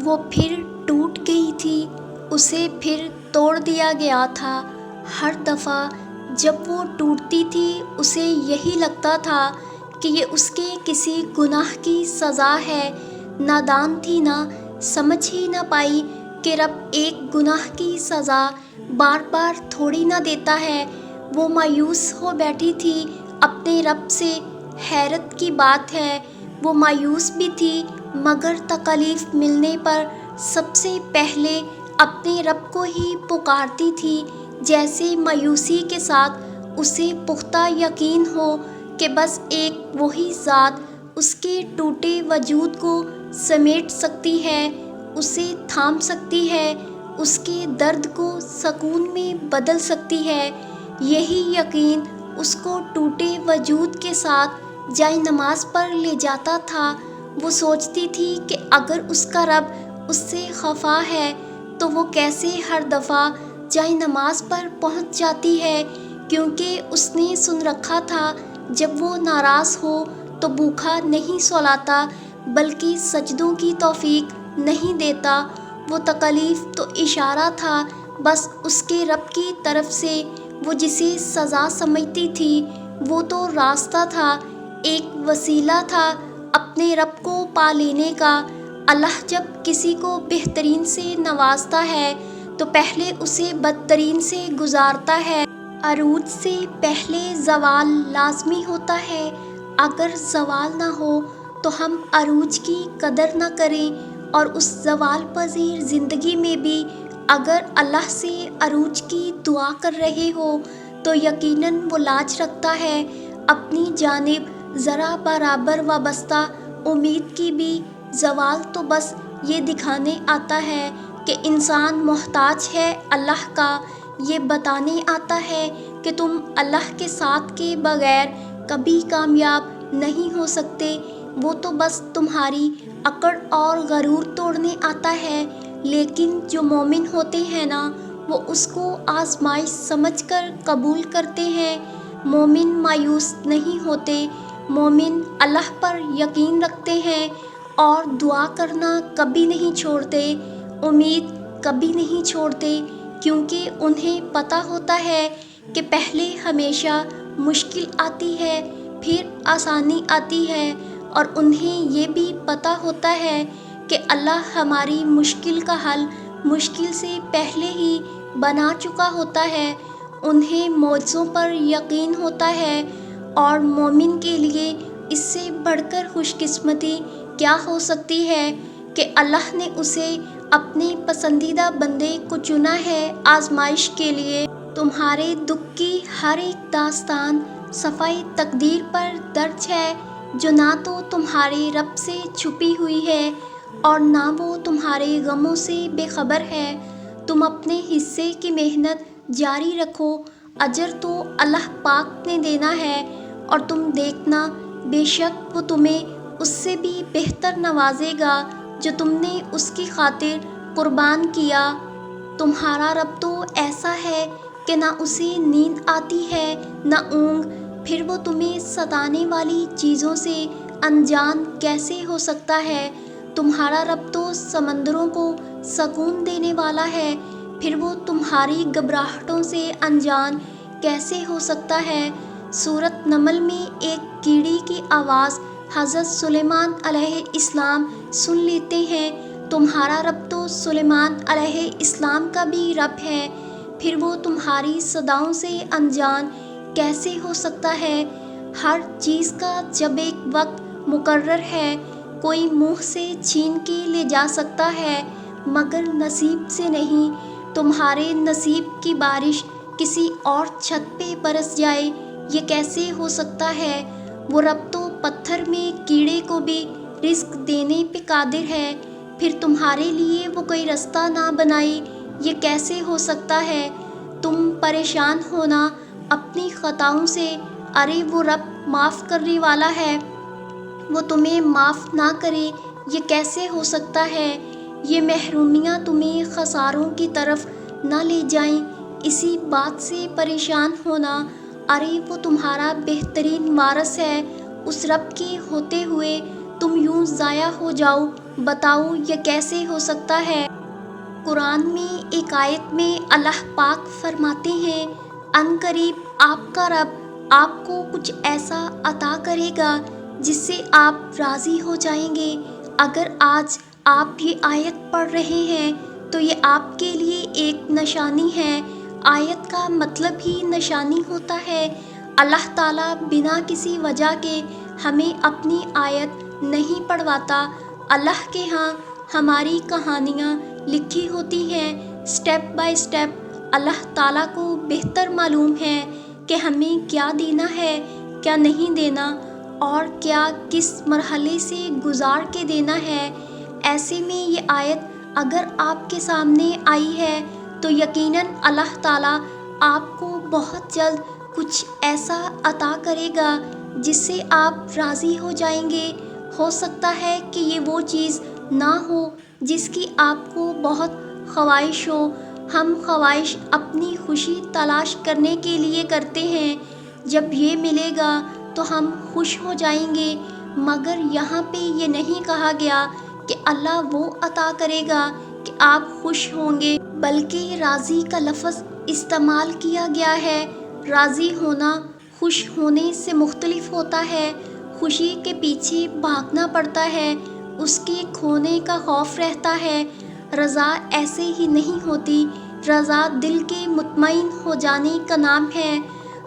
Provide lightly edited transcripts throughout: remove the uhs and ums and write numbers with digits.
وہ پھر ٹوٹ گئی تھی، اسے پھر توڑ دیا گیا تھا۔ ہر دفعہ جب وہ ٹوٹتی تھی اسے یہی لگتا تھا کہ یہ اس کے کسی گناہ کی سزا ہے۔ نادان تھی، نہ سمجھ ہی نہ پائی کہ رب ایک گناہ کی سزا بار بار تھوڑی نہ دیتا ہے۔ وہ مایوس ہو بیٹھی تھی اپنے رب سے۔ حیرت کی بات ہے، وہ مایوس بھی تھی مگر تکلیف ملنے پر سب سے پہلے اپنے رب کو ہی پکارتی تھی، جیسے مایوسی کے ساتھ اسے پختہ یقین ہو کہ بس ایک وہی ذات اس کے ٹوٹے وجود کو سمیٹ سکتی ہے، اسے تھام سکتی ہے، اس کے درد کو سکون میں بدل سکتی ہے۔ یہی یقین اس کو ٹوٹے وجود کے ساتھ جائے نماز پر لے جاتا تھا۔ وہ سوچتی تھی کہ اگر اس کا رب اس سے خفا ہے تو وہ کیسے ہر دفعہ جائے نماز پر پہنچ جاتی ہے، کیونکہ اس نے سن رکھا تھا جب وہ ناراض ہو تو بھوکا نہیں سلاتا بلکہ سجدوں کی توفیق نہیں دیتا۔ وہ تکلیف تو اشارہ تھا بس اس کے رب کی طرف سے، وہ جسے سزا سمجھتی تھی وہ تو راستہ تھا، ایک وسیلہ تھا اپنے رب کو پا لینے کا۔ اللہ جب کسی کو بہترین سے نوازتا ہے تو پہلے اسے بدترین سے گزارتا ہے۔ عروج سے پہلے زوال لازمی ہوتا ہے، اگر زوال نہ ہو تو ہم عروج کی قدر نہ کریں، اور اس زوال پذیر زندگی میں بھی اگر اللہ سے عروج کی دعا کر رہے ہو تو یقیناً وہ لاج رکھتا ہے اپنی جانب ذرا برابر وابستہ امید کی بھی۔ زوال تو بس یہ دکھانے آتا ہے کہ انسان محتاج ہے اللہ کا، یہ بتانے آتا ہے کہ تم اللہ کے ساتھ کے بغیر کبھی کامیاب نہیں ہو سکتے۔ وہ تو بس تمہاری اکڑ اور غرور توڑنے آتا ہے، لیکن جو مومن ہوتے ہیں نا وہ اس کو آزمائش سمجھ کر قبول کرتے ہیں۔ مومن مایوس نہیں ہوتے، مومن اللہ پر یقین رکھتے ہیں اور دعا کرنا کبھی نہیں چھوڑتے، امید کبھی نہیں چھوڑتے، کیونکہ انہیں پتہ ہوتا ہے کہ پہلے ہمیشہ مشکل آتی ہے پھر آسانی آتی ہے، اور انہیں یہ بھی پتہ ہوتا ہے کہ اللہ ہماری مشکل کا حل مشکل سے پہلے ہی بنا چکا ہوتا ہے۔ انہیں معجزوں پر یقین ہوتا ہے، اور مومن کے لیے اس سے بڑھ کر خوش قسمتی کیا ہو سکتی ہے کہ اللہ نے اسے اپنے پسندیدہ بندے کو چنا ہے آزمائش کے لیے۔ تمہارے دکھ کی ہر ایک داستان صفحۂ تقدیر پر درج ہے، جو نہ تو تمہارے رب سے چھپی ہوئی ہے اور نہ وہ تمہارے غموں سے بے خبر ہے۔ تم اپنے حصے کی محنت جاری رکھو، اجر تو اللہ پاک نے دینا ہے، اور تم دیکھنا بے شک وہ تمہیں اس سے بھی بہتر نوازے گا جو تم نے اس کی خاطر قربان کیا۔ تمہارا رب تو ایسا ہے کہ نہ اسے نیند آتی ہے نہ اونگ، پھر وہ تمہیں ستانے والی چیزوں سے انجان کیسے ہو سکتا ہے؟ تمہارا رب تو سمندروں کو سکون دینے والا ہے، پھر وہ تمہاری گھبراہٹوں سے انجان کیسے ہو سکتا ہے؟ سورۃ نمل میں ایک کیڑی کی آواز حضرت سلیمان علیہ السلام سن لیتے ہیں۔ تمہارا رب تو سلیمان علیہ السلام کا بھی رب ہے، پھر وہ تمہاری صداؤں سے انجان کیسے ہو سکتا ہے؟ ہر چیز کا جب ایک وقت مقرر ہے، کوئی منہ سے چھین کے لے جا سکتا ہے مگر نصیب سے نہیں۔ تمہارے نصیب کی بارش کسی اور چھت پہ برس جائے، یہ کیسے ہو سکتا ہے؟ وہ رب تو پتھر میں کیڑے کو بھی رزق دینے پہ قادر ہے، پھر تمہارے لیے وہ کوئی رستہ نہ بنائے، یہ کیسے ہو سکتا ہے؟ تم پریشان ہونا اپنی خطاؤں سے، ارے وہ رب معاف کرنے والا ہے، وہ تمہیں معاف نہ کرے، یہ کیسے ہو سکتا ہے؟ یہ محرومیاں تمہیں خساروں کی طرف نہ لے جائیں، اسی بات سے پریشان ہونا، ارے وہ تمہارا بہترین وارث ہے۔ اس رب کے ہوتے ہوئے تم یوں ضائع ہو جاؤ، بتاؤ یہ کیسے ہو سکتا ہے؟ قرآن میں ایک آیت میں اللہ پاک فرماتے ہیں، ان قریب آپ کا رب آپ کو کچھ ایسا عطا کرے گا جس سے آپ راضی ہو جائیں گے۔ اگر آج آپ یہ آیت پڑھ رہے ہیں تو یہ آپ کے لیے ایک نشانی ہے۔ آیت کا مطلب ہی نشانی ہوتا ہے۔ اللہ تعالیٰ بنا کسی وجہ کے ہمیں اپنی آیت نہیں پڑھواتا۔ اللہ کے ہاں ہماری کہانیاں لکھی ہوتی ہیں سٹیپ بائی سٹیپ۔ اللہ تعالیٰ کو بہتر معلوم ہے کہ ہمیں کیا دینا ہے، کیا نہیں دینا، اور کیا کس مرحلے سے گزار کے دینا ہے۔ ایسے میں یہ آیت اگر آپ کے سامنے آئی ہے تو یقیناً اللہ تعالیٰ آپ کو بہت جلد کچھ ایسا عطا کرے گا جس سے آپ راضی ہو جائیں گے۔ ہو سکتا ہے کہ یہ وہ چیز نہ ہو جس کی آپ کو بہت خواہش ہو۔ ہم خواہش اپنی خوشی تلاش کرنے کے لیے کرتے ہیں، جب یہ ملے گا تو ہم خوش ہو جائیں گے، مگر یہاں پہ یہ نہیں کہا گیا کہ اللہ وہ عطا کرے گا کہ آپ خوش ہوں گے، بلکہ راضی کا لفظ استعمال کیا گیا ہے۔ راضی ہونا خوش ہونے سے مختلف ہوتا ہے۔ خوشی کے پیچھے بھاگنا پڑتا ہے، اس کے کھونے کا خوف رہتا ہے۔ رضا ایسے ہی نہیں ہوتی۔ رضا دل کے مطمئن ہو جانے کا نام ہے۔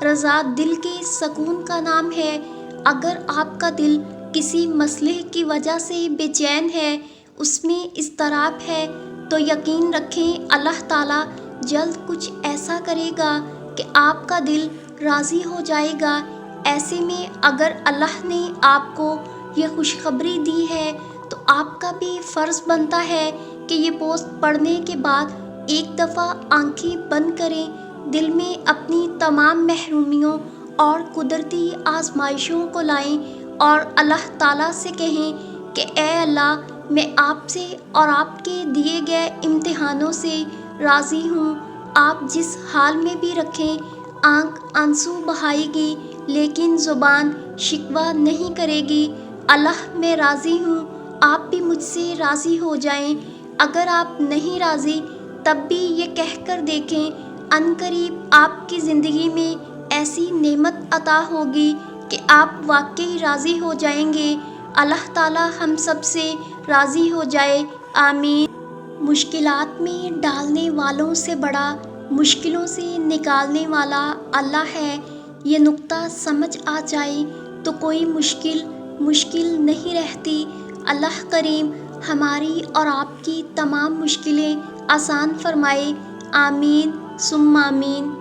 رضا دل کے سکون کا نام ہے۔ اگر آپ کا دل کسی مسئلے کی وجہ سے بے چین ہے، اس میں اضطراب ہے، تو یقین رکھیں اللہ تعالیٰ جلد کچھ ایسا کرے گا کہ آپ کا دل راضی ہو جائے گا۔ ایسے میں اگر اللہ نے آپ کو یہ خوشخبری دی ہے تو آپ کا بھی فرض بنتا ہے کہ یہ پوسٹ پڑھنے کے بعد ایک دفعہ آنکھیں بند کریں، دل میں اپنی تمام محرومیوں اور قدرتی آزمائشوں کو لائیں اور اللہ تعالیٰ سے کہیں کہ اے اللہ، میں آپ سے اور آپ کے دیے گئے امتحانوں سے راضی ہوں۔ آپ جس حال میں بھی رکھیں، آنکھ آنسو بہائے گی لیکن زبان شکوہ نہیں کرے گی۔ اللہ میں راضی ہوں، آپ بھی مجھ سے راضی ہو جائیں۔ اگر آپ نہیں راضی تب بھی یہ کہہ کر دیکھیں، ان قریب آپ کی زندگی میں ایسی نعمت عطا ہوگی کہ آپ واقعی راضی ہو جائیں گے۔ اللہ تعالیٰ ہم سب سے راضی ہو جائے، آمین۔ مشکلات میں ڈالنے والوں سے بڑا مشکلوں سے نکالنے والا اللہ ہے۔ یہ نقطہ سمجھ آ جائے تو کوئی مشکل نہیں رہتی۔ اللہ کریم ہماری اور آپ کی تمام مشکلیں آسان فرمائے، آمین ثم آمین۔